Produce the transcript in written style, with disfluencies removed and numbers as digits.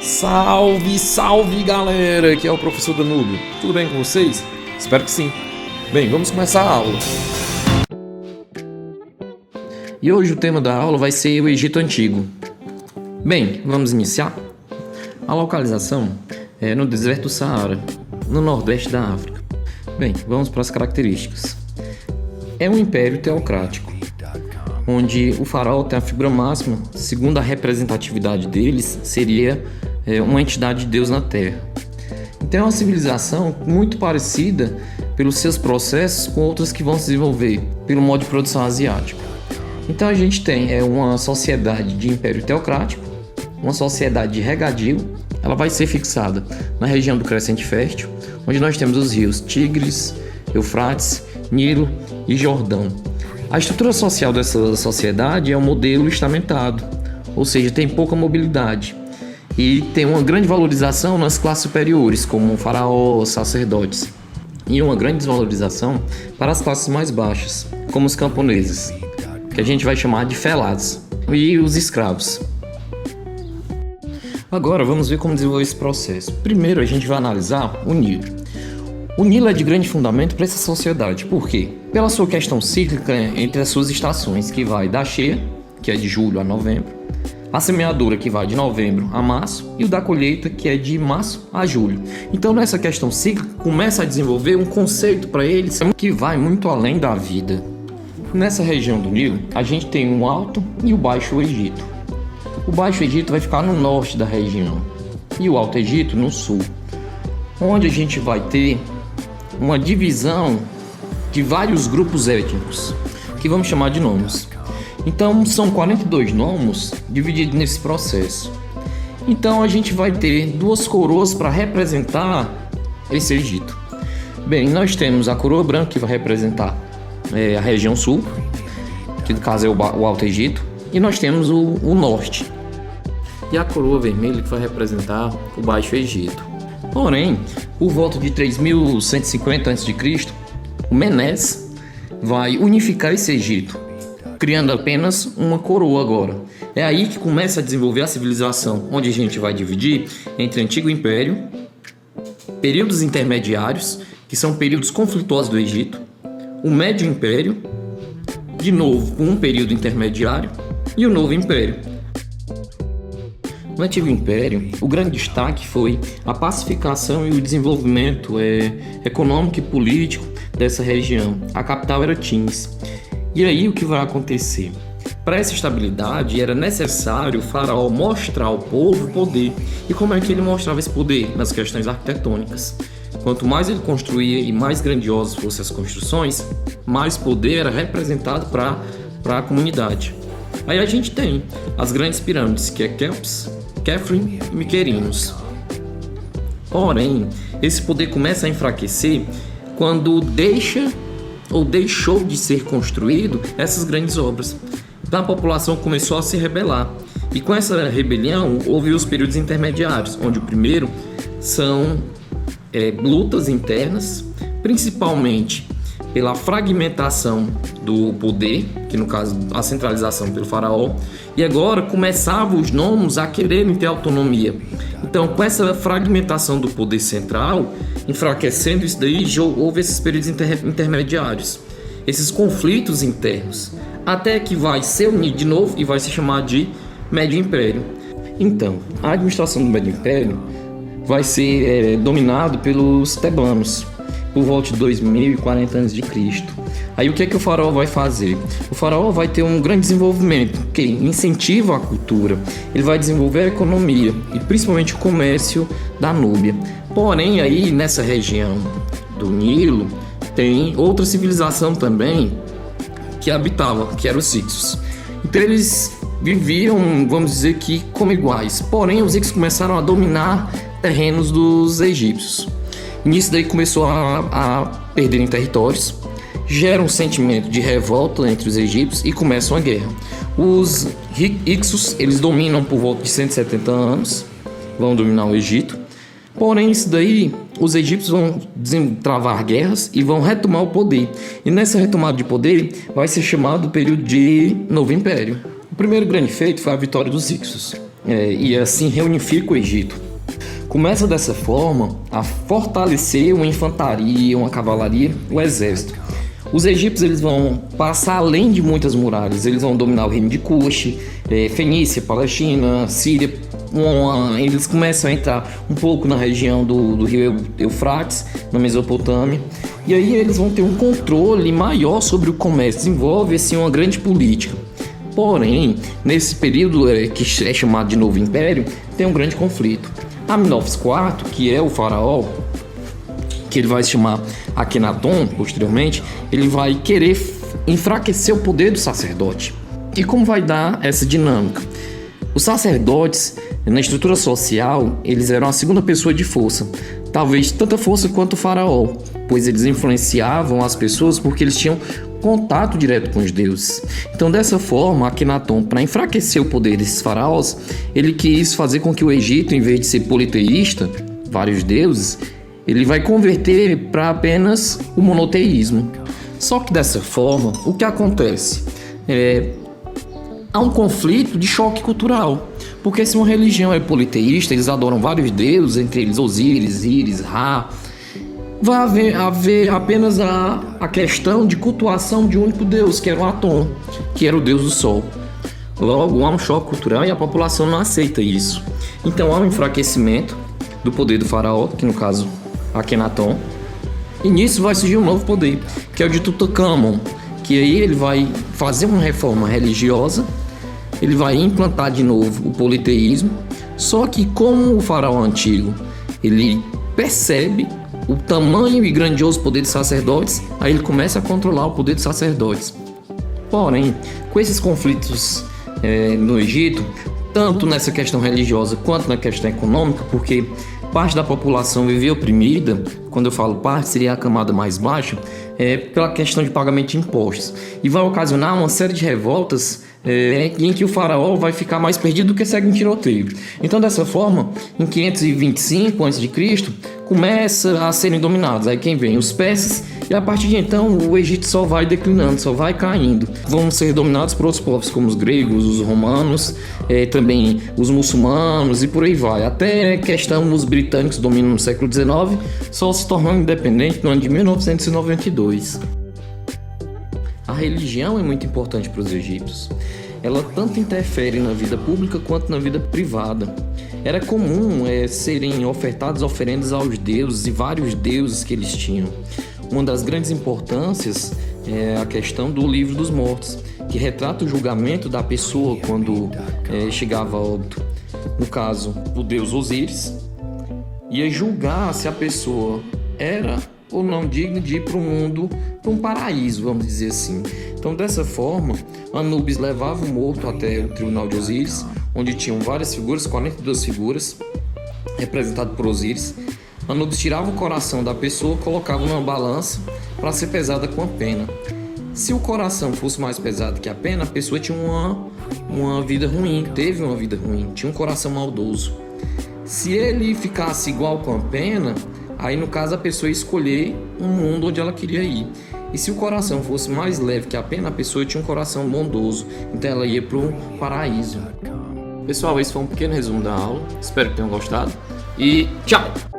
Salve, salve galera! Aqui é o professor Danúbio. Tudo bem com vocês? Espero que sim. Bem, vamos começar a aula. E hoje o tema da aula vai ser o Egito Antigo. Bem, vamos iniciar? A localização é no deserto do Saara, no nordeste da África. Bem, vamos para as características. É um império teocrático, onde o faraó tem a figura máxima, segundo a representatividade deles, seria uma entidade de Deus na Terra. Então é uma civilização muito parecida pelos seus processos com outras que vão se desenvolver pelo modo de produção asiático. Então a gente tem uma sociedade de império teocrático, uma sociedade de regadio. Ela vai ser fixada na região do Crescente Fértil, onde nós temos os rios Tigres, Eufrates, Nilo e Jordão. A estrutura social dessa sociedade é um modelo estamentado, ou seja, tem pouca mobilidade e tem uma grande valorização nas classes superiores, como o faraó, sacerdotes, e uma grande desvalorização para as classes mais baixas, como os camponeses, que a gente vai chamar de felados, e os escravos. Agora vamos ver como desenvolver esse processo. Primeiro a gente vai analisar o Nilo. O Nilo é de grande fundamento para essa sociedade. Por quê? Pela sua questão cíclica entre as suas estações, que vai da cheia, que é de julho a novembro, a semeadura, que vai de novembro a março, e o da colheita, que é de março a julho. Então, nessa questão cíclica, começa a desenvolver um conceito para eles que vai muito além da vida. Nessa região do Nilo, a gente tem o Alto e o Baixo Egito. O Baixo Egito vai ficar no norte da região e o Alto Egito no sul, onde a gente vai ter uma divisão de vários grupos étnicos, que vamos chamar de nomos. Então são 42 nomos divididos nesse processo. Então a gente vai ter duas coroas para representar esse Egito. Bem, nós temos a coroa branca, que vai representar a região sul, que no caso é o Alto Egito, e nós temos o norte, e a coroa vermelha, que vai representar o Baixo Egito. Porém, por volta de 3150 a.C., o Menes vai unificar esse Egito, criando apenas uma coroa agora. É aí que começa a desenvolver a civilização, onde a gente vai dividir entre Antigo Império, períodos intermediários, que são períodos conflituosos do Egito, o Médio Império, de novo um período intermediário, e o Novo Império. No Antigo Império, o grande destaque foi a pacificação e o desenvolvimento econômico e político dessa região. A capital era Tins. E aí o que vai acontecer? Para essa estabilidade era necessário o faraó mostrar ao povo o poder. E como é que ele mostrava esse poder? Nas questões arquitetônicas. Quanto mais ele construía e mais grandiosas fossem as construções, mais poder era representado para a comunidade. Aí a gente tem as grandes pirâmides, que é Kéops, Khafre e Mycerinos. Porém, esse poder começa a enfraquecer quando deixou de ser construído essas grandes obras. Então a população começou a se rebelar. E com essa rebelião houve os períodos intermediários, onde o primeiro são lutas internas, principalmente pela fragmentação do poder, que no caso a centralização pelo faraó, e agora começavam os nomos a quererem ter autonomia. Então, com essa fragmentação do poder central, enfraquecendo isso daí, houve esses períodos intermediários, esses conflitos internos, até que vai ser unido de novo e vai se chamar de Médio Império. Então, a administração do Médio Império vai ser dominado pelos tebanos, por volta de 2040 a.C. Aí o que é que o faraó vai fazer? O faraó vai ter um grande desenvolvimento, que incentiva a cultura, ele vai desenvolver a economia e principalmente o comércio da Núbia. Porém, aí nessa região do Nilo tem outra civilização também que habitava, que eram os Hicsos. Então eles viviam, vamos dizer que como iguais, porém os Hicsos começaram a dominar terrenos dos egípcios. Nisso daí começou a perderem territórios, gera um sentimento de revolta entre os egípcios e começa uma guerra. Os Hicsos, eles dominam por volta de 170 anos, vão dominar o Egito. Porém, isso daí, os egípcios vão travar guerras e vão retomar o poder. E nessa retomada de poder vai ser chamado o período de Novo Império. O primeiro grande feito foi a vitória dos Hicsos. e assim reunifica o Egito. Começa dessa forma a fortalecer uma infantaria, uma cavalaria, o exército. Os egípcios eles vão passar além de muitas muralhas, eles vão dominar o reino de Cuxi, Fenícia, Palestina, Síria. Eles começam a entrar um pouco na região do rio Eufrates, na Mesopotâmia, e aí eles vão ter um controle maior sobre o comércio, desenvolve assim uma grande política. Porém, nesse período que é chamado de Novo Império, tem um grande conflito. Amenófis IV, que é o faraó, que ele vai se chamar Akenaton posteriormente, ele vai querer enfraquecer o poder do sacerdote. E como vai dar essa dinâmica? Os sacerdotes, na estrutura social, eles eram a segunda pessoa de força, talvez tanta força quanto o faraó, pois eles influenciavam as pessoas porque eles tinham contato direto com os deuses. Então, dessa forma, Akenaton, para enfraquecer o poder desses faraós, ele quis fazer com que o Egito, em vez de ser politeísta, vários deuses, ele vai converter para apenas o monoteísmo. Só que dessa forma, o que acontece? Há um conflito de choque cultural, porque se uma religião é politeísta, eles adoram vários deuses, entre eles Osíris, Íris, Ra, vai haver apenas a questão de cultuação de um único deus, que era o Atom, que era o deus do sol. Logo, há um choque cultural e a população não aceita isso. Então há um enfraquecimento do poder do faraó, que no caso Akenaton, e nisso vai surgir um novo poder, que é o de Tutankhamon, que aí ele vai fazer uma reforma religiosa, ele vai implantar de novo o politeísmo, só que como o faraó antigo, ele percebe o tamanho e grandioso poder dos sacerdotes, aí ele começa a controlar o poder dos sacerdotes. Porém, com esses conflitos no Egito, tanto nessa questão religiosa quanto na questão econômica, porque parte da população vivia oprimida, quando eu falo parte, seria a camada mais baixa, pela questão de pagamento de impostos. E vai ocasionar uma série de revoltas em que o faraó vai ficar mais perdido do que segue um tiroteio. Então, dessa forma, em 525 a.C., começa a serem dominados. Aí quem vem? Os persas, e a partir de então o Egito só vai declinando, só vai caindo. Vão ser dominados por outros povos como os gregos, os romanos, também os muçulmanos e por aí vai. Até a questão os britânicos dominam no século XIX, só se tornando independente no ano de 1992. A religião é muito importante para os egípcios. Ela tanto interfere na vida pública quanto na vida privada. Era comum serem ofertadas oferendas aos deuses e vários deuses que eles tinham. Uma das grandes importâncias é a questão do livro dos mortos, que retrata o julgamento da pessoa quando chegava a óbito. No caso, o deus Osíris ia julgar se a pessoa era ou não digna de ir para o mundo, para um paraíso, vamos dizer assim. Então, dessa forma, Anubis levava o morto até o tribunal de Osíris, onde tinham várias figuras, 42 figuras, representado por Osíris. Anubis tirava o coração da pessoa, colocava numa balança para ser pesada com a pena. Se o coração fosse mais pesado que a pena, a pessoa tinha uma vida ruim, teve uma vida ruim, tinha um coração maldoso. Se ele ficasse igual com a pena, aí no caso a pessoa ia escolher um mundo onde ela queria ir. E se o coração fosse mais leve que a pena, a pessoa tinha um coração bondoso, então ela ia para o paraíso. Pessoal, esse foi um pequeno resumo da aula, espero que tenham gostado e tchau!